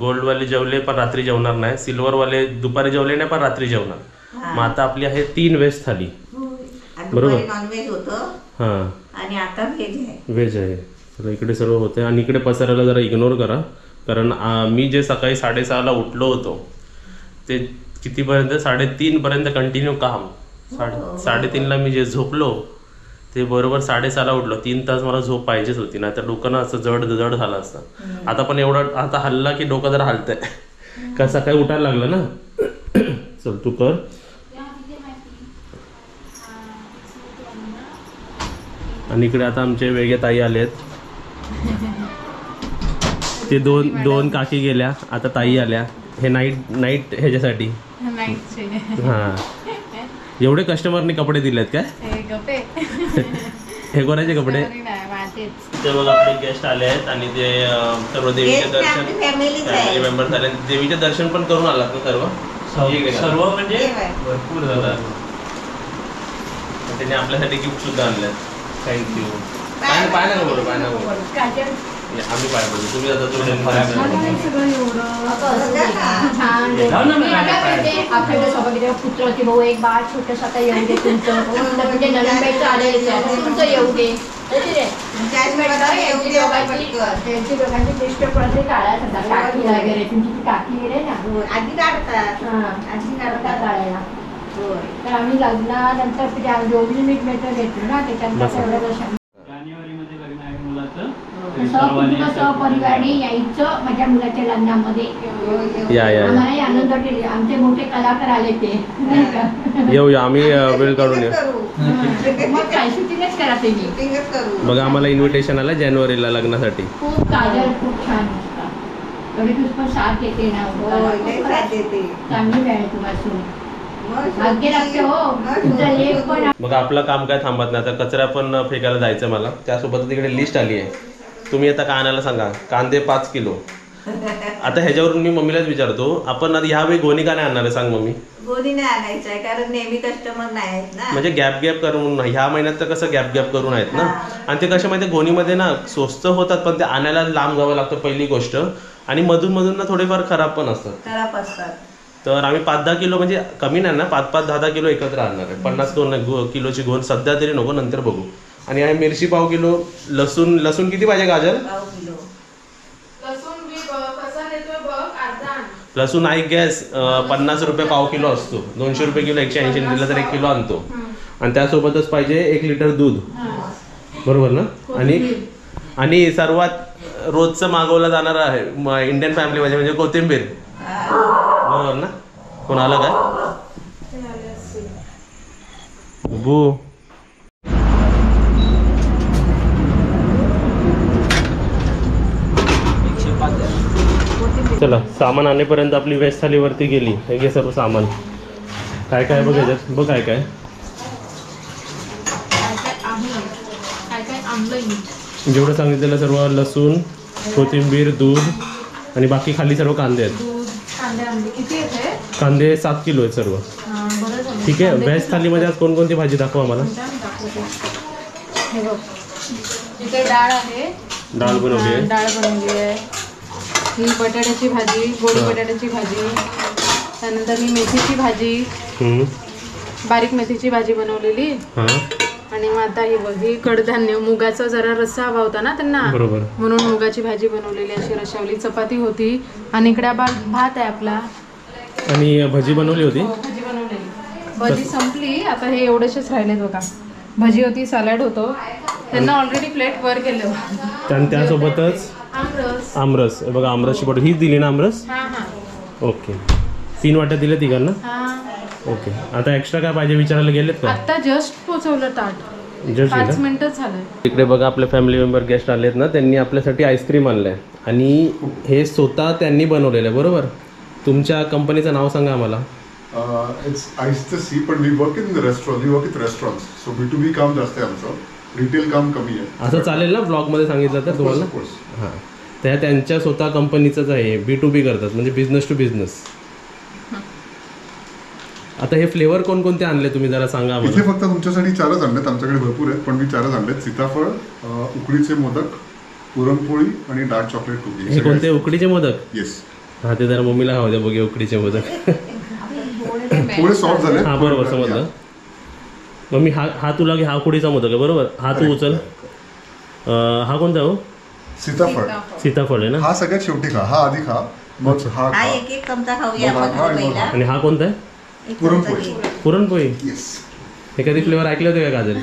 गोल्डवाले जेवले पण रात्री जेवणार नाही, सिल्वरवाले दुपारी जेवले नाही पण रात्री जेवणार. मग आता आपली आहे 3 व्हेज थाली. बरोबर? नॉनव्हेज होतं हां आणि आता व्हेज आहे. तर इकडे सर्व होते आणि इकडे पसारायला जरा इग्नोर करा, कारण मी जे सकाळी 6:30ला उठलो होतो ते कितीपर्यंत 3:30पर्यंत कंटिन्यू काम. 3:30ला मी जे झोपलो ते बरोबर 6:30ला उठलो. 3 तास मला झोप पाहिजेच होती, नाही तर डोकं ना असं जड झालं असतं. आता पण एवढं आता हल्ला की डोकं जरा हलतंय, का सकाळी उठायला लागलं ना. चल तू कर. आणि इकडे आता आमचे वेगळे ताई आलेत. ते दोन काकी गेल्या, आता ताई आल्या. हे नाईट ह्याच्यासाठी. हां एवढे कस्टमरने कपडे दिलेत काय? हे कोणाचे कपडे? ते बघा आपले गेस्ट आले आहेत आणि ते सर्व देवीचे दर्शन फॅमिली मेंबर झाले. देवीचे दर्शन पण करून आलात ना सर्व? सर्व म्हणजे भरपूर झालं. त्यांनी आपल्यासाठी गिफ्ट सुद्धा आणलं. थँक्यू. पाय नका बोलू, पाय नका बोलू. आम्ही पाय बोलू, तुम्ही आता पुत्राचे भाऊ एक बाळ छोटंसं आता येऊ दे तुमचं, म्हणजे ननंदबाईचं आलेलं तुमचं येऊ दे. त्यांची दोघांची दृष्ट पडते काढायला काकी वगैरे, तुमची काकी वगैरे ना आधी काढतात, आधी काढतात काढायला. तर आम्ही लग्नानंतर दोघी मीठ मेटर घेतलो ना, त्याच्यानंतर तेवढं जानेवारीमध्ये लग्न आहे मुलाचं. सहपरिवाराने यायचं माझ्या मुलाच्या लग्नामध्ये. आम्हालाही आनंद वाटेल, आमचे मोठे कलाकार आले ते नाही का. येऊ आम्ही वेळ काढून येऊ. मग काय शूटिंगच करा तुम्ही. बघा आम्हाला इन्व्हिटेशन आलं जानेवारीला लग्नासाठी. खूप काजल खूप छान असतात, तरी पण साथ येते ना, चांगली वेळ आहे तुम्हाला. भाग्य लागते हो तुमचा लेख पण. मग आपलं काम काय थांबत नाही, आता कचरा पण फेकायला जायचं मला. त्यासोबत तिकडे लिस्ट आली आहे. तुम्ही आता काय आणायला सांगा. कांदे 5 किलो. आता ह्याच्यावरून मी मम्मीलाच विचारतो, आपण आता ह्यावेळी गोणी का नाही आणणार आहे सांग मम्मी. गोणी नाही आणायचं आहे कारण नेहमी कस्टमर नाही आहेत ना. म्हणजे गॅप करून ह्या महिन्यात तर कसं गॅप करून आहेत ना. आणि ते कशा माहिती गोणीमध्ये ना स्वस्त होतात, पण ते आणायला लांब जावं लागतं पहिली गोष्ट. आणि मधून ना थोडेफार खराब पण असतात. तर आम्ही 5-10 किलो, म्हणजे कमी नाही ना, 5-10 किलो एकत्र आणणार आहे. 50 किलोची गोण सध्या तरी नको, नंतर बघू. आणि आहे मिरची 1/2 किलो. लसूण किती पाहिजे गाजर. लसूण आहे गॅस 50 रुपये 1/2 किलो असतो. 200 रुपये किलो 180 दिला तर 1 किलो आणतो. आणि त्यासोबतच पाहिजे 1 लिटर दूध, बरोबर ना. आणि सर्वात रोजचं मागवलं जाणार आहे इंडियन फॅमिलीमध्ये म्हणजे कोथिंबीर, बरोबर ना. कोण आलं काय बू. चला सामान आणेपर्यंत आपली वेज थालीवरती गेली. हे घे सर्व सामान. काय काय बघ याच्यात, बघ काय काय जेवढं सांगितलेलं सर्व. लसूण, कोथिंबीर, दूध आणि बाकी खाली सर्व कांदे आहेत. कांदे 7 किलो आहेत सर्व. ठीक आहे. व्हेज थालीमध्ये आज कोणकोणती भाजी दाखवा आम्हाला. इथे डाळ आहे, डाळ बनवली आहे. डाळ बनवली आहे. ही बटाट्याची भाजी, गोडी बटाट्याची भाजी. त्यानंतर मी मेथीची भाजी, बारीक मेथीची भाजी बनवलेली. आणि मग आता ही कडधान्य, मुगाचा जरा रस्सा हवा होता ना त्यांना, बरोबर, म्हणून मुगाची भाजी बनवलेली अशी रशावली. चपाती होती आणि इकडे भात आहे आपला. आणि भजी बनवली होती. भजी बनवलेली. भजी संपली, आता हे एवढेच राहिलेत बघा. भजी होती, सॅलड होतो. त्यांना ऑलरेडी प्लेट वर केलं. त्यासोबतच आमरस. बघा आमरसची बॉटल हीच दिली ना आमरस. ओके. 3 वाट्या दिल्या तिघांना. ओके. आता एक्स्ट्रा काय पाहिजे विचारायला गेलेत का. आता जस्ट पोचवलं ताट, 5 मिनिटं झालं. इकडे बघा आपले फॅमिली मेंबर गेस्ट आलेत ना, त्यांनी आपल्यासाठी आईस्क्रीम आणलंय. आणि हे स्वतः त्यांनी बनवलेलं आहे, बरोबर. तुमच्या कंपनीचं नाव सांगा आम्हाला. इट्स आईस द सी, पण we work in restaurant, we work with restaurants. So B2B काम जास्त आहे आमचं, रिटेल काम कमी आहे. असं चालेल ना ब्लॉगमध्ये सांगितलं तर तुम्हाला. हां, त्या त्यांच्या स्वतः कंपनीचंच आहे. B2B करतात, म्हणजे बिझनेस टू बिझनेस. आता हे फ्लेवर कोणकोणते आणले तुम्ही जरा सांगा. इथे फक्त तुमच्यासाठी 4च आणलेत, आमच्याकडे भरपूर आहेत, पण मी 4च आणलेत. सीताफळ, उकडीचे मोदक, पुरणपोळी आणि डार्क चॉकलेट कुकी. हे कोणते उकडीचे मोदक. येस. हां, ते जरा मम्मीला खाऊ द्या बघे उकडीचे मोदक. थोडे सॉफ्ट झाले. हां बरोबर, समजलं. मम्मी हा तुला घे. हा उकडीचा मोदक आहे, बरोबर. हा तू उचल. हा कोणता हो. सीताफळ. सीताफळ आहे ना. हा सगळ्यात शेवटी खा, हा आधी खा, मग हा खा. एक चमचा खाऊया आपण पहिला. आणि हा कोणता आहे. पुरणपोळी. पुरणपोळी. येस. हे कधी फ्लेवर ऐकले होते का काजल.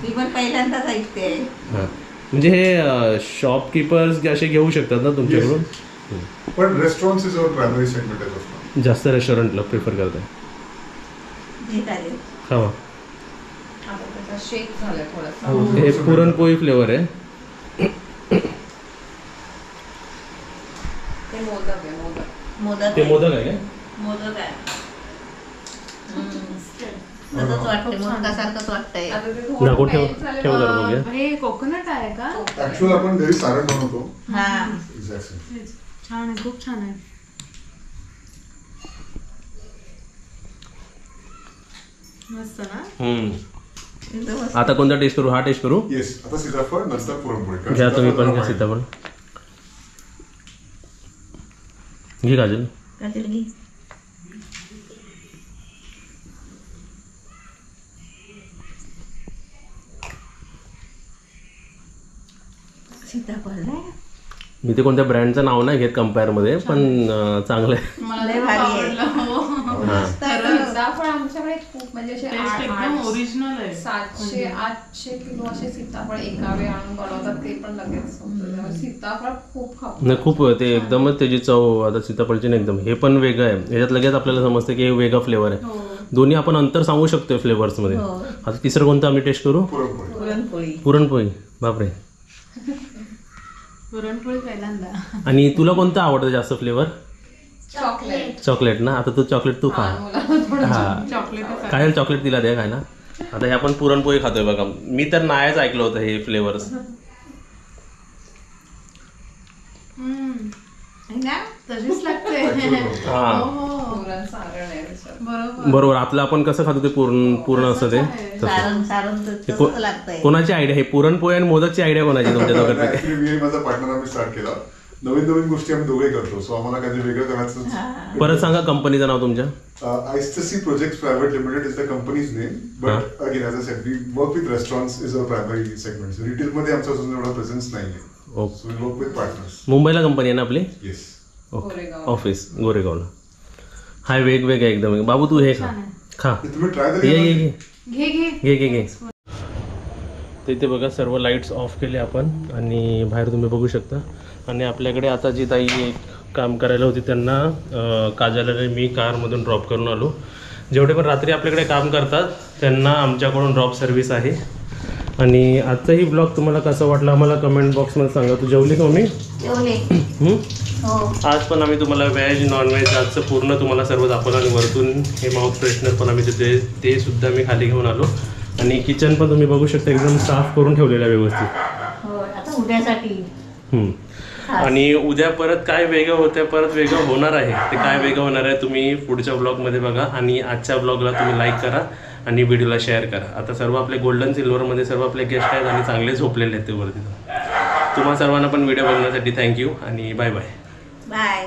मी पण पहिल्यांदाच ऐकते. हां, म्हणजे हे शॉपकीपर्स असे घेऊ शकतात ना तुमच्याकडून. पण restaurants is our primary segment. जास्त रेस्टॉरंटला प्रिफर करताय. खावा. शेक झालं थोडंसं. हे पुरणपोळी फ्लेवर आहे. ते मोदक आहे. ते मोदक आहे काय. मोदक आहे. तसंच वाटते, मोदकासारखंच वाटतंय. दाखवून ठेव जरा बघूया. हे कोकोनट आहे का. ऍक्च्युअली आपण घरी सारण बनवतो. हा, छान आहे, खूप छान आहे. मस्त ना. आता कोणता टेस्ट करू? हा टेस्ट करू. येस, आता सीताफळ नंतर पुरणपोळी. घ्या तुम्ही पण घ्या सीताफळ. घे काजल. सीताफळ मी ते कोणत्या ब्रँडचं नाव नाही घेत कम्पेअर मध्ये, पण चांगलं आहे. मला लय खूप भारी आहे. आवडलं. सीताफळ आमच्याकडे खूप म्हणजे असे टेस्ट एकदम ओरिजिनल आहे. 700-800 किलो असे सीताफळ एका वेळी आणून बनवतात, ते पण लगेच संपतं. त्यामुळे सीताफळ खूप खाऊ. नाही खूप ते एकदमच त्याची चव आता सीताफळची नाही एकदम. हे पण वेगळं आहे, याच्यात लगेच आपल्याला समजतं की हे वेगळा फ्लेवर आहे. दोन्ही आपण अंतर सांगू शकतोय फ्लेवर्स मध्ये. आता तिसरं कोणतं आम्ही टेस्ट करू? पुरणपोळी. पुरणपोळी. बापरे. पुरणपोळी पहिल्यांदा. आणि तुला कोणतं आवडतं जास्त फ्लेवर? चॉकलेट. चॉकलेट ना. आता तू चॉकलेट तू खा. हा चॉकलेट काय चॉकलेट तिला द्या खायला. आता हे आपण पुरणपोळी खातोय बघा. मी तर नाहीच ऐकलं होतं हे फ्लेवर्स. तशीच लागते. पुरण सारण आहे त्याच्यात. बरोबर. आपलं आपण कसं खातो ते पूर्ण असं ते सारण सारण तसंच लागतंय. कोणाची आयडिया? हे पुरणपोळी आणि मोदकची आयडिया कोणाची तुमच्या दोघांपैकी? Actually मी आणि माझा पार्टनर आम्ही स्टार्ट केला. नवीन गोष्टी आम्ही दोघे करतो, सो आम्हाला काहीतरी वेगळं करायचं. परत सांगा कंपनीचं नाव तुमच्या. Ecstasy Projects Private Limited is the company's name, but again as I said, we work with restaurants is our primary segment. So retail मध्ये आमचा अजून एवढा प्रेझेन्स नाहीये. So we work with partners. मुंबईला कंपनी आहे ना आपली? Yes. ओके. ऑफिस गोरेगावला. हाय वेगवेगळं एकदम. बाबू तू हे खा. खा. तुम्ही ट्राय तरी ये करा. ये घे घे घे. तर इथे बघा सर्व लाईट्स ऑफ केले आपण आणि बाहेर तुम्ही बघू शकता. आणि आपल्याकडे आता जी ताई काम करायला होती त्यांना काजलला मी कारमधून ड्रॉप करून आलो. जेवढे पण रात्री आपल्याकडे काम करतात त्यांना आमच्याकडून ड्रॉप सर्व्हिस आहे. आणि आजचाही ब्लॉग तुम्हाला कसा वाटला आम्हाला कमेंट बॉक्समध्ये सांगा. तू जेवली का मम्मी? जेवले. आज पण आम्ही तुम्हाला व्हेज नॉनव्हेज आजचं पूर्ण तुम्हाला सर्व दाखवलं. आणि वरतून हे माउथ फ्रेशनर पण आम्ही तिथे ते सुद्धा मी खाली घेऊन आलो. आणि किचन पण तुम्ही बघू शकता एकदम साफ करून ठेवलेलं आहे व्यवस्थित. आता उद्यासाठी. आणि उद्या परत काय वेगळं होतं, परत वेगळं होणार आहे. ते काय वेगळं होणार आहे तुम्ही पुढच्या ब्लॉगमध्ये बघा. आणि आजच्या ब्लॉगला तुम्ही लाईक करा आणि व्हिडिओला शेअर करा. आता सर्व आपले गोल्डन सिल्वरमध्ये सर्व आपले गेस्ट आहेत आणि चांगले झोपलेले आहेत ते वरती. तुम्हा सर्वांना पण व्हिडिओ बघण्यासाठी थँक्यू आणि बाय बाय. बाय.